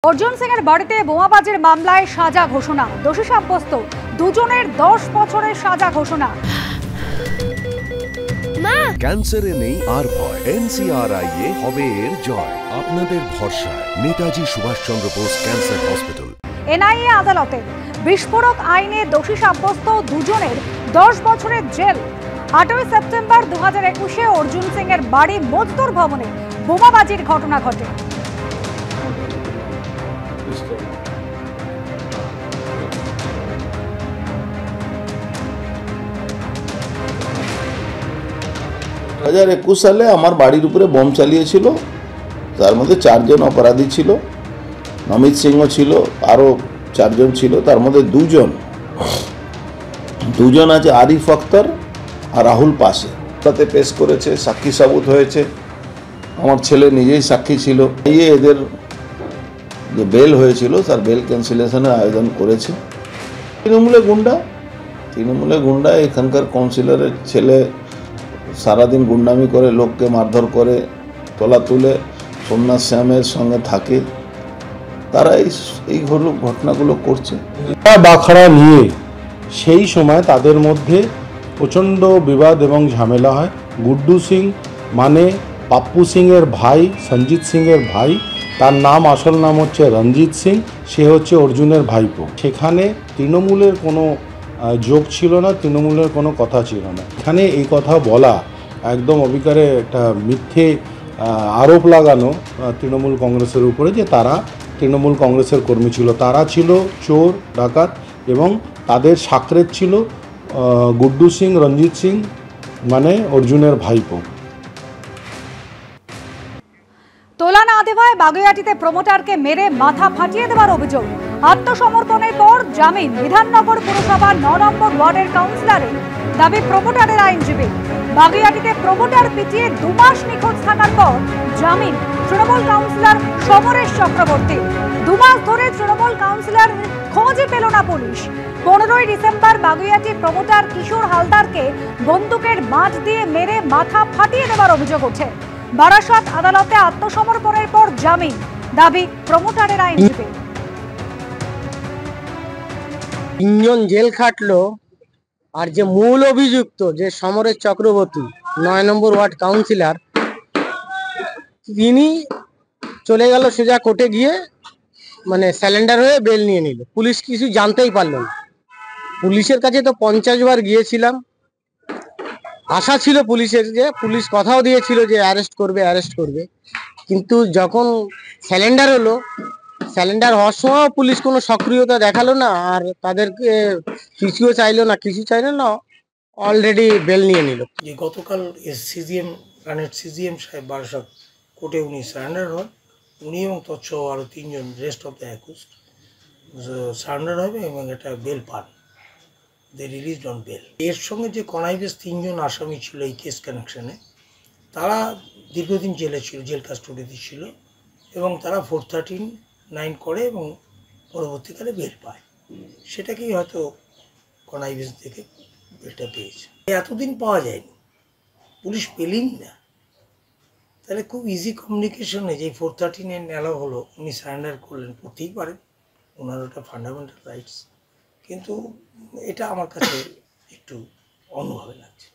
অর্জুন সিং এর বাড়িতে বোমাবাজির মামলায় সাজা ঘোষণা, দোষী সাব্যস্ত দুজনের 10 বছরের সাজা ঘোষণা। ক্যান্সারে নেই আর ভয়, NCRI হবে এর জয়। আপনাদের ভরসা Netaji Subhashchandra Bose cancer hospital. NIA আদালতে বিস্ফোরক আইনে দোষী সাব্যস্ত দুজনের 10 বছরের জেল। 8ই সেপ্টেম্বর 2021-এ অর্জুন সিং এর বাড়ি মজদুর ভবনে বোমাবাজির ঘটনা ঘটে। সালে আমার বাড়ির উপরে বোম চালিয়েছিল। তার মধ্যে 4 জন অপরাধী ছিল, নমিত সিংও ছিল, আরও 4 জন ছিল। তার মধ্যে দুজন আছে, আরিফ আক্তার আর রাহুল পাশে। তাতে পেশ করেছে, সাক্ষী সাবুত হয়েছে। আমার ছেলে নিজেই সাক্ষী ছিল। এদের যে বেল হয়েছিল তার বেল ক্যান্সেলেশনের আয়োজন করেছে তৃণমূলে গুন্ডা। এখানকার কাউন্সিলরের ছেলে সারাদিন গুন্ডামি করে, লোককে মারধর করে, তলা তুলে সোমনাথ শ্যামের সঙ্গে থাকে। তারা এই ঘটনাগুলো করছে। বাখড়া নিয়ে সেই সময় তাদের মধ্যে প্রচণ্ড বিবাদ এবং ঝামেলা হয়। গুড্ডু সিং মানে পাপ্পু সিংয়ের ভাই, সঞ্জিত সিংয়ের ভাই, তার নাম আসল নাম হচ্ছে রঞ্জিত সিং, সে হচ্ছে অর্জুনের ভাইপো। সেখানে তৃণমূলের কোনো যোগ ছিল না, তৃণমূলের কোনো কথা ছিল না। এখানে এই কথা বলা একদম অবিকারে একটা মিথ্যে আরোপ লাগানো তৃণমূল কংগ্রেসের উপরে যে তারা তৃণমূল কংগ্রেসের কর্মী ছিল। তারা ছিল চোর ডাকাত এবং তাদের সাকরেত ছিল গুড্ডু সিং, রঞ্জিত সিং মানে অর্জুনের ভাইপো। তোলা না দেওয়ায় বাগুইআটিতে প্রমোটারকে মেরে মাথা ফাটিয়ে দেওয়ার অভিযোগ। আত্মসমর্পণের পর জামিন। বিধাননগর পুরসভার 9 নম্বর ওয়ার্ডের কাউন্সিলরের দাবি প্রমোটারের আইনজীবী। বাগুইআটিতে প্রমোটার পিটিয়ে 2 মাস নিখোঁজ থাকার পর জামিন তৃণমূল কাউন্সিলর সমরেশ চক্রবর্তী। 2 মাস ধরে তৃণমূল কাউন্সিলর খোঁজই পেল না পুলিশ। 15ই ডিসেম্বর বাগুইআটি প্রমোটার কিশোর হালদারকে বন্দুকের বাঁট দিয়ে মেরে মাথা ফাটিয়ে দেওয়ার অভিযোগ ওঠে। বারাসাত আদালতে আত্মসমর্পণের পর জামিন, দাবি প্রমোটারের আইনজীবী। 3 জন জেল খাটলো, আর যে মূল অভিযুক্ত যে সমরেশ চক্রবর্তী 9 নম্বর ওয়ার্ড কাউন্সিলর, তিনি চলে গেল সোজা কোর্টে গিয়ে মানে স্যালেন্ডার হয়ে বেল নিয়ে নিল। পুলিশ কিছু জানতেই পারল না। পুলিশের কাছে তো 50 বার গিয়েছিলাম, আশা ছিল পুলিশের, যে পুলিশ কথাও দিয়েছিল যে অ্যারেস্ট করবে, কিন্তু যখন স্যালেন্ডার হলো, স্যালেন্ডার হওয়ার সময় পুলিশ কোনো সক্রিয়তা দেখালো না, আর তাদেরকে কিছু চাইলো না, অলরেডি বেল নিয়ে নিল। যে গতকাল সিজিএম সাহেব বারাসাত কোর্টে উনি সারেন্ডার হন, উনি এবং তৎসহ আরও 3 জন রেস্ট অফ দ্য অ্যাকুজড সারেন্ডার হবে এবং এটা বেল পান। দে রিলিজড অন বেল। এর সঙ্গে যে কনাইবেশ 3 জন আসামি ছিল এই কেস কানেকশনে, তারা দীর্ঘদিন জেলে ছিল, জেল কাস্টডিতে ছিল এবং তারা 413(9) করে এবং পরবর্তীকালে বেল পায়। সেটাকেই হয়তো কনাইবেশ থেকে বেলটা পেয়েছে। এতদিন পাওয়া যায়নি, পুলিশ পেলেনি না। তাহলে খুব ইজি কমিউনিকেশনে যে 413 অ্যালাউ হলো, উনি সারেন্ডার করলেন, করতেই পারেন, ওনার ওটা ফান্ডামেন্টাল রাইটস। কিন্তু এটা আমার কাছে একটু অন্যভাবে লাগছে।